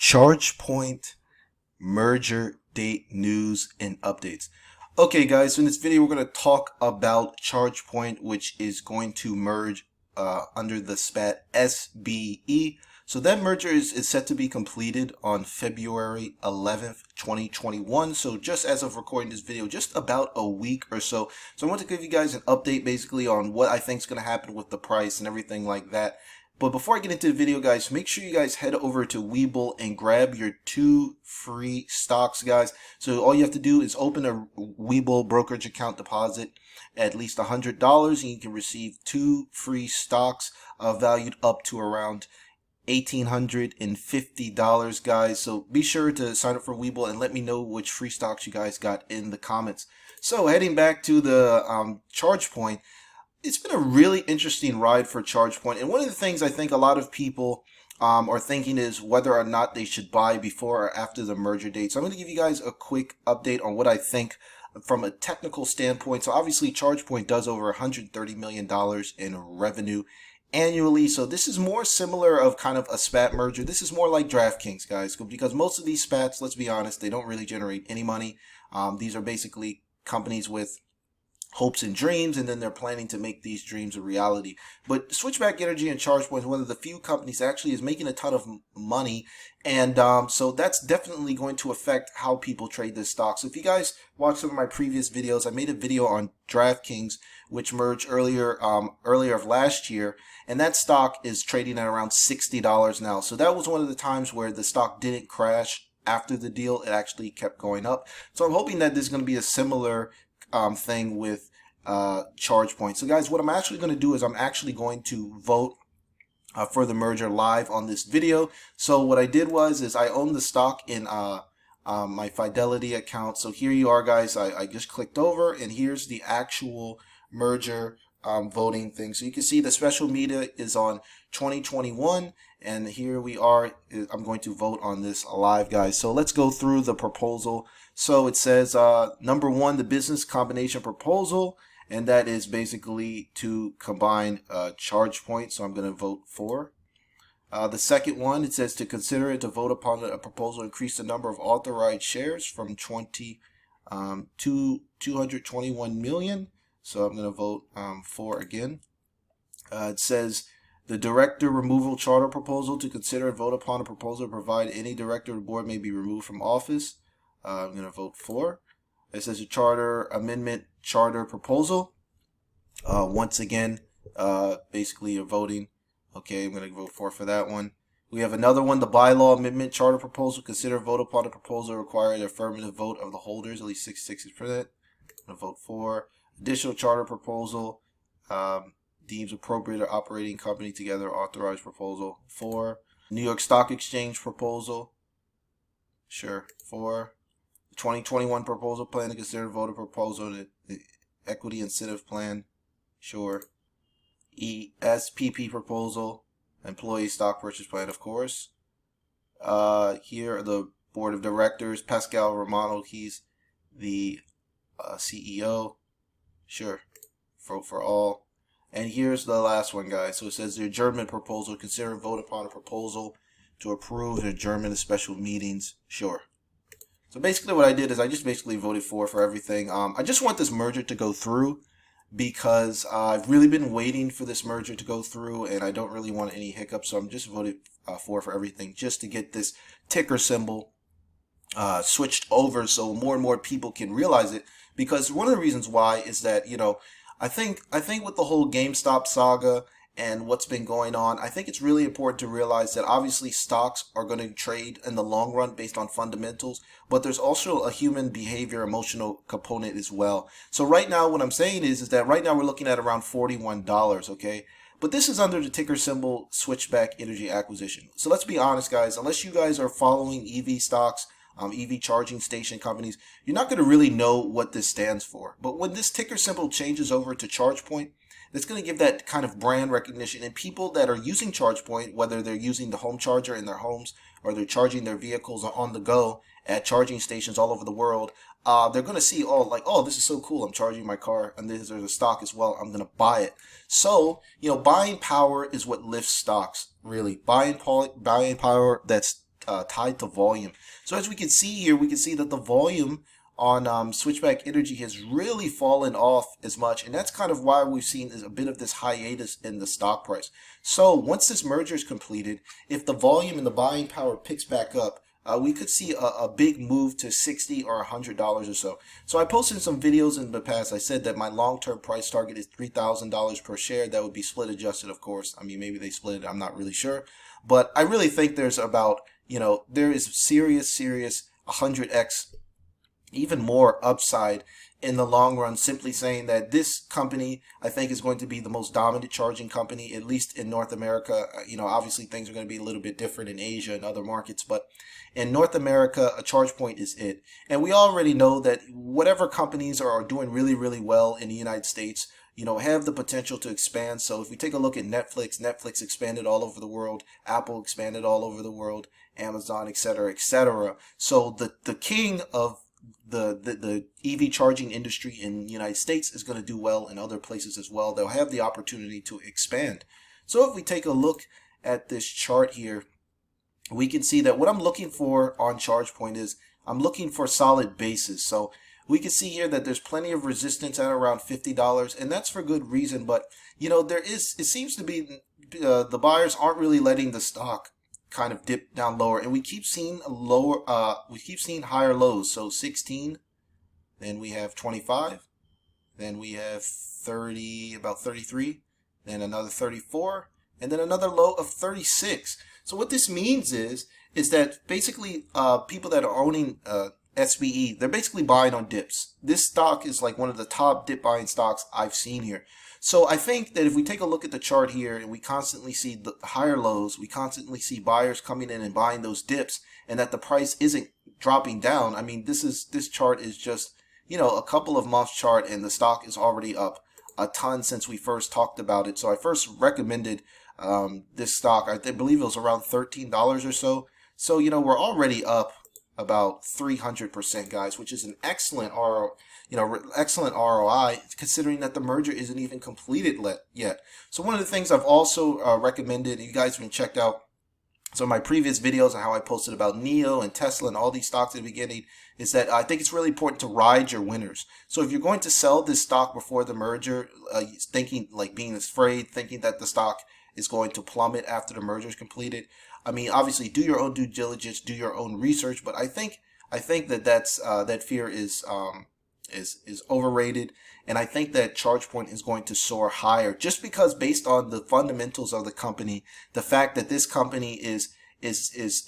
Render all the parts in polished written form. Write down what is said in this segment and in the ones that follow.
Chargepoint merger date news and updates. Okay guys, so in this video we're going to talk about Chargepoint, which is going to merge under the SPAT SBE. So that merger is set to be completed on February 11th, 2021. So just as of recording this video, just about a week or so. So I want to give you guys an update basically on what I think is going to happen with the price and everything like that. But before I get into the video, guys, make sure you guys head over to Webull and grab your 2 free stocks, guys. So all you have to do is open a Webull brokerage account, deposit at least $100, and you can receive 2 free stocks valued up to around $1,850, guys. So be sure to sign up for Webull and let me know which free stocks you guys got in the comments. So heading back to the Chargepoint, it's been a really interesting ride for Chargepoint, and one of the things I think a lot of people are thinking is whether or not they should buy before or after the merger date. So I'm going to give you guys a quick update on what I think from a technical standpoint. So obviously Chargepoint does over $130 million in revenue annually, so this is more similar of kind of a SPAT merger. This is more like DraftKings, guys, because most of these SPATs, let's be honest, they don't really generate any money. These are basically companies with hopes and dreams, and then they're planning to make these dreams a reality. But Switchback Energy and Chargepoint is one of the few companies that actually is making a ton of money, and so that's definitely going to affect how people trade this stock. So if you guys watch some of my previous videos, I made a video on DraftKings, which merged earlier of last year, and that stock is trading at around $60 now. So that was one of the times where the stock didn't crash after the deal. It actually kept going up. So I'm hoping that this is going to be a similar thing with Chargepoint. So guys, what I'm actually going to do is I'm actually going to vote for the merger live on this video. So what I did is I own the stock in my Fidelity account. So here you are, guys. I just clicked over, and here's the actual merger voting thing. So you can see the special media is on 2021, and here we are. I'm going to vote on this live, guys. So let's go through the proposal. So it says number 1, the business combination proposal, and that is basically to combine Chargepoint. So I'm going to vote for. The second one, it says to consider it to vote upon a proposal to increase the number of authorized shares from 20 to 221 million. So I'm going to vote for again. It says the director removal charter proposal, to consider and vote upon a proposal to provide any director or board may be removed from office. I'm going to vote for. It says a charter amendment charter proposal. Once again, basically you're voting. Okay, I'm going to vote for that one. We have another one, the bylaw amendment charter proposal. Consider and vote upon a proposal to require the affirmative vote of the holders, at least 60%. I'm going to vote for. Additional charter proposal, deems appropriate or operating company together authorized proposal. 4. New York Stock Exchange proposal. Sure. 4. 2021 proposal plan to consider and vote a proposal. The equity incentive plan. Sure. ESPP proposal. Employee stock purchase plan, of course. Here are the board of directors. Pascal Romano, he's the CEO. Sure. Vote for all. And here's the last one, guys. So it says the adjournment proposal. Consider and vote upon a proposal to approve the adjournment of special meetings. Sure. So basically what I did is I just basically voted for everything. I just want this merger to go through because I've really been waiting for this merger to go through, and I don't really want any hiccups. So I'm just voted for everything just to get this ticker symbol switched over so more and more people can realize it. Because one of the reasons why is that, you know, I think with the whole GameStop saga and what's been going on, I think it's really important to realize that obviously stocks are going to trade in the long run based on fundamentals, but there's also a human behavior, emotional component as well. So right now, what I'm saying is that right now we're looking at around $41, okay? But this is under the ticker symbol Switchback Energy Acquisition. So let's be honest, guys, unless you guys are following EV stocks, EV charging station companies, you're not going to really know what this stands for. But when this ticker symbol changes over to Chargepoint, that's going to give that kind of brand recognition, and people that are using Chargepoint, whether they're using the home charger in their homes or they're charging their vehicles on the go at charging stations all over the world, they're going to see, oh, this is so cool. I'm charging my car, and there's a stock as well. I'm going to buy it. So, you know, buying power is what lifts stocks, really. Buying power that's tied to volume. So as we can see here, we can see that the volume on Switchback Energy has really fallen off as much, and that's kind of why we've seen a bit of this hiatus in the stock price. So once this merger is completed, if the volume and the buying power picks back up, we could see a big move to $60 or $100 or so. So I posted some videos in the past. I said that my long-term price target is $3,000 per share. That would be split adjusted, of course. I mean, maybe they split it. I'm not really sure. But I really think there's about, there is serious 100x, even more upside in the long run, simply saying that this company, I think, is going to be the most dominant charging company, at least in North America. Obviously things are going to be a little bit different in Asia and other markets, but in North America, a ChargePoint is it. And we already know that whatever companies are doing really well in the United States, have the potential to expand. So if we take a look at Netflix expanded all over the world, Apple expanded all over the world, Amazon, etc., etc. So the king of the EV charging industry in the United States is going to do well in other places as well. They'll have the opportunity to expand. So if we take a look at this chart here, we can see that what I'm looking for on ChargePoint is I'm looking for solid bases. So we can see here that there's plenty of resistance at around $50, and that's for good reason. But it seems to be the buyers aren't really letting the stock kind of dip down lower, and we keep seeing higher lows. So 16, then we have 25, then we have 30, about 33, then another 34, and then another low of 36. So what this means is that basically people that are owning SBE, they're basically buying on dips. This stock is like one of the top dip buying stocks I've seen here. So I think that if we take a look at the chart here and we constantly see the higher lows, we constantly see buyers coming in and buying those dips, and that the price isn't dropping down. I mean, this chart is just, a couple of months chart, and the stock is already up a ton since we first talked about it. So I first recommended this stock. I believe it was around $13 or so. So, we're already up about 300%, guys, which is an excellent excellent ROI, considering that the merger isn't even completed yet. So one of the things I've also recommended, and you guys can check out some of my previous videos on how I posted about NIO and Tesla and all these stocks at the beginning, is that I think it's really important to ride your winners. So if you're going to sell this stock before the merger, being afraid, thinking that the stock is going to plummet after the merger is completed, I mean, obviously do your own due diligence, do your own research, but I think that fear is overrated, and I think that ChargePoint is going to soar higher just because, based on the fundamentals of the company, the fact that this company is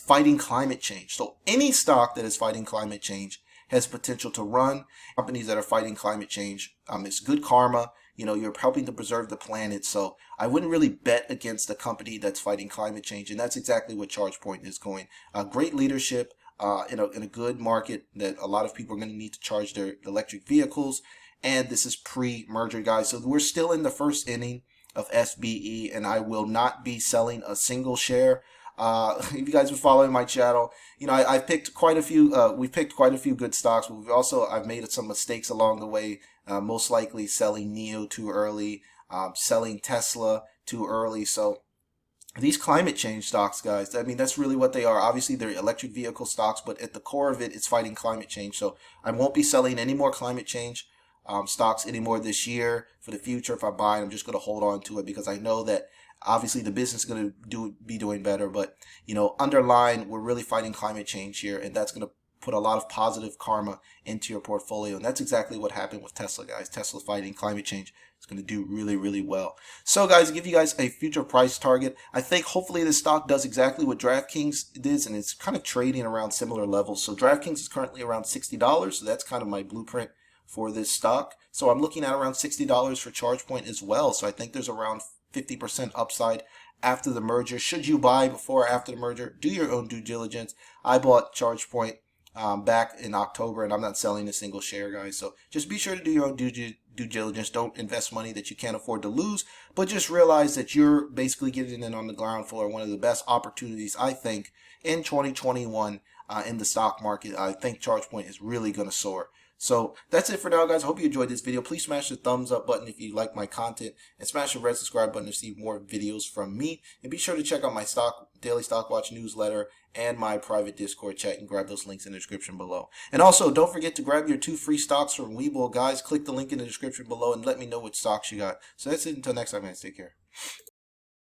fighting climate change. So any stock that is fighting climate change has potential to run. Companies that are fighting climate change, it's good karma. You're helping to preserve the planet. So I wouldn't really bet against a company that's fighting climate change, and that's exactly what ChargePoint is going. Great leadership. In a good market that a lot of people are going to need to charge their electric vehicles, and this is pre-merger, guys. So we're still in the first inning of SBE, and I will not be selling a single share. If you guys are following my channel, I've picked quite a few. We've picked quite a few good stocks, but I've made some mistakes along the way. Most likely selling NIO too early, selling Tesla too early. So these climate change stocks, guys, I mean, that's really what they are. Obviously, they're electric vehicle stocks, but at the core of it, it's fighting climate change. So I won't be selling any more climate change stocks anymore this year. For the future, if I buy, I'm just going to hold on to it because I know that obviously the business is going to be doing better. But, underlying, we're really fighting climate change here, and that's going to put a lot of positive karma into your portfolio. And that's exactly what happened with Tesla, guys. Tesla fighting climate change. It's going to do really well. So guys, give you guys a future price target. I think hopefully this stock does exactly what DraftKings did, and it's kind of trading around similar levels. So DraftKings is currently around $60, so that's kind of my blueprint for this stock. So I'm looking at around $60 for ChargePoint as well. So I think there's around 50% upside after the merger. Should you buy before or after the merger? Do your own due diligence. I bought ChargePoint back in October, and I'm not selling a single share, guys. So just be sure to do your own due diligence. Don't invest money that you can't afford to lose, but just realize that you're basically getting in on the ground floor. One of the best opportunities, I think, in 2021 in the stock market. I think ChargePoint is really going to soar. So that's it for now, guys. I hope you enjoyed this video. Please smash the thumbs up button if you like my content, and smash the red subscribe button to see more videos from me. And be sure to check out my daily stock watch newsletter and my private Discord chat, and grab those links in the description below. And also, don't forget to grab your 2 free stocks from Webull, guys. Click the link in the description below and let me know which stocks you got. So that's it until next time, guys. Take care.